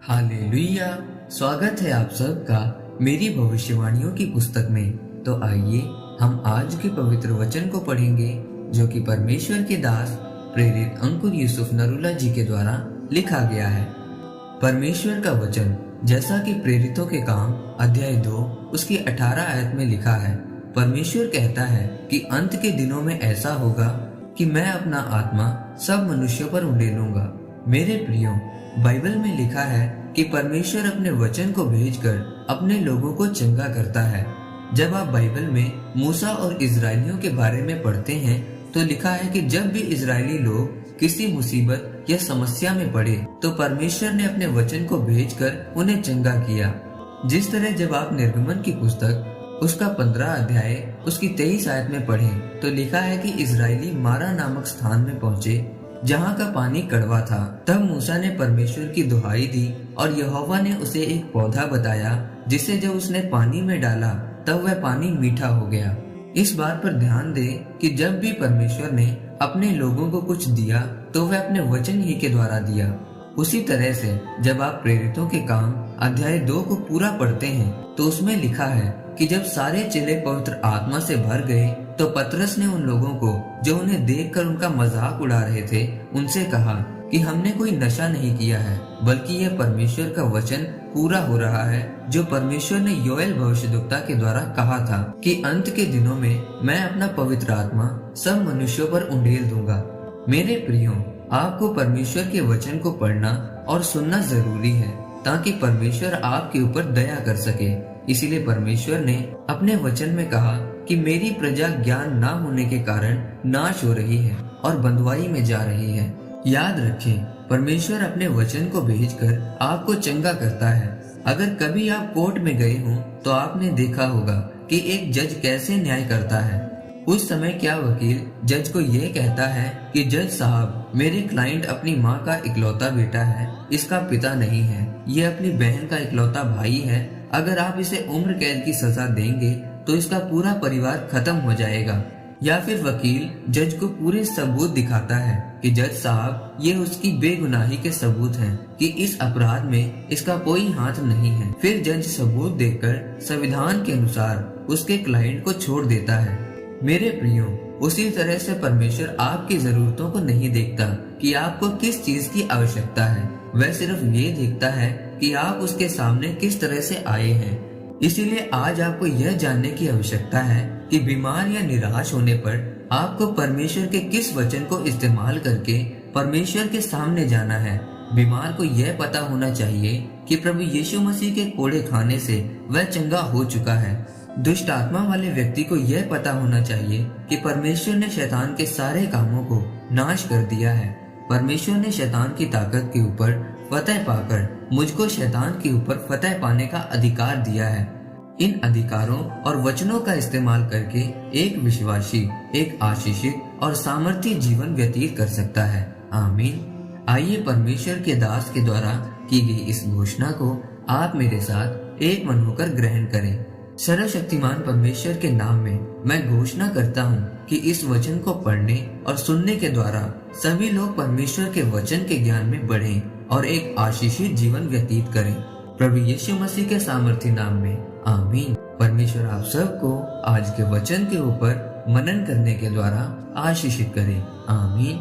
Hallelujah. स्वागत है आप सबका मेरी भविष्यवाणियों की पुस्तक में। तो आइए हम आज के पवित्र वचन को पढ़ेंगे जो कि परमेश्वर के दास प्रेरित अंकुर यूसुफ नरूला जी के द्वारा लिखा गया है। परमेश्वर का वचन जैसा कि प्रेरितों के काम अध्याय 2 उसकी 18 आयत में लिखा है। परमेश्वर कहता है कि अंत के दिनों में ऐसा होगा कि मैं अपना आत्मा सब मनुष्यों पर उंडेलूंगा। मेरे प्रियो, बाइबल में लिखा है कि परमेश्वर अपने वचन को भेजकर अपने लोगों को चंगा करता है। जब आप बाइबल में मूसा और इजरायलियों के बारे में पढ़ते हैं तो लिखा है कि जब भी इजरायली लोग किसी मुसीबत या समस्या में पड़े तो परमेश्वर ने अपने वचन को भेजकर उन्हें चंगा किया। जिस तरह जब आप निर्गमन की पुस्तक उसका 15 अध्याय उसकी 23 आयत में पढ़ें तो लिखा है कि इजरायली मारा नामक स्थान में पहुंचे जहाँ का पानी कड़वा था। तब मूसा ने परमेश्वर की दुहाई दी और यहोवा ने उसे एक पौधा बताया जिसे जब उसने पानी में डाला तब वह पानी मीठा हो गया। इस बात पर ध्यान दें कि जब भी परमेश्वर ने अपने लोगों को कुछ दिया तो वह अपने वचन ही के द्वारा दिया। उसी तरह से जब आप प्रेरितों के काम अध्याय 2 को पूरा पढ़ते हैं तो उसमें लिखा है कि जब सारे चेले पवित्र आत्मा से भर गए तो पतरस ने उन लोगों को जो उन्हें देखकर उनका मजाक उड़ा रहे थे उनसे कहा कि हमने कोई नशा नहीं किया है बल्कि यह परमेश्वर का वचन पूरा हो रहा है जो परमेश्वर ने योएल भविष्यद्वक्ता के द्वारा कहा था कि अंत के दिनों में मैं अपना पवित्र आत्मा सब मनुष्यों पर उंडेल दूंगा। मेरे प्रियो, आपको परमेश्वर के वचन को पढ़ना और सुनना जरूरी है ताकि परमेश्वर आपके ऊपर दया कर सके। इसीलिए परमेश्वर ने अपने वचन में कहा कि मेरी प्रजा ज्ञान ना होने के कारण नाश हो रही है और बंधुआई में जा रही है। याद रखें, परमेश्वर अपने वचन को भेजकर आपको चंगा करता है। अगर कभी आप कोर्ट में गए हों तो आपने देखा होगा कि एक जज कैसे न्याय करता है। उस समय क्या वकील जज को यह कहता है कि जज साहब, मेरे क्लाइंट अपनी माँ का इकलौता बेटा है, इसका पिता नहीं है, ये अपनी बहन का इकलौता भाई है, अगर आप इसे उम्र कैद की सजा देंगे तो इसका पूरा परिवार खत्म हो जाएगा। या फिर वकील जज को पूरे सबूत दिखाता है कि जज साहब, ये उसकी बेगुनाही के सबूत हैं कि इस अपराध में इसका कोई हाथ नहीं है। फिर जज सबूत देकर संविधान के अनुसार उसके क्लाइंट को छोड़ देता है। मेरे प्रियो, उसी तरह से परमेश्वर आपकी जरूरतों को नहीं देखता कि आपको किस चीज की आवश्यकता है, वह सिर्फ ये देखता है कि आप उसके सामने किस तरह से आए हैं। इसीलिए आज आपको यह जानने की आवश्यकता है कि बीमार या निराश होने पर आपको परमेश्वर के किस वचन को इस्तेमाल करके परमेश्वर के सामने जाना है। बीमार को यह पता होना चाहिए कि प्रभु यीशु मसीह के कोड़े खाने से वह चंगा हो चुका है। दुष्ट आत्मा वाले व्यक्ति को यह पता होना चाहिए कि परमेश्वर ने शैतान के सारे कामों को नाश कर दिया है। परमेश्वर ने शैतान की ताकत के ऊपर फतह पाकर मुझको शैतान के ऊपर फतह पाने का अधिकार दिया है। इन अधिकारों और वचनों का इस्तेमाल करके एक विश्वासी एक आशीषित और सामर्थी जीवन व्यतीत कर सकता है। आमीन। आइए परमेश्वर के दास के द्वारा की गई इस घोषणा को आप मेरे साथ एक मन होकर ग्रहण करें। सर्वशक्तिमान परमेश्वर के नाम में मैं घोषणा करता हूँ कि इस वचन को पढ़ने और सुनने के द्वारा सभी लोग परमेश्वर के वचन के ज्ञान में बढ़ें और एक आशीषित जीवन व्यतीत करें। प्रभु यीशु मसीह के सामर्थी नाम में आमीन। परमेश्वर आप सबको आज के वचन के ऊपर मनन करने के द्वारा आशीषित करे। आमीन।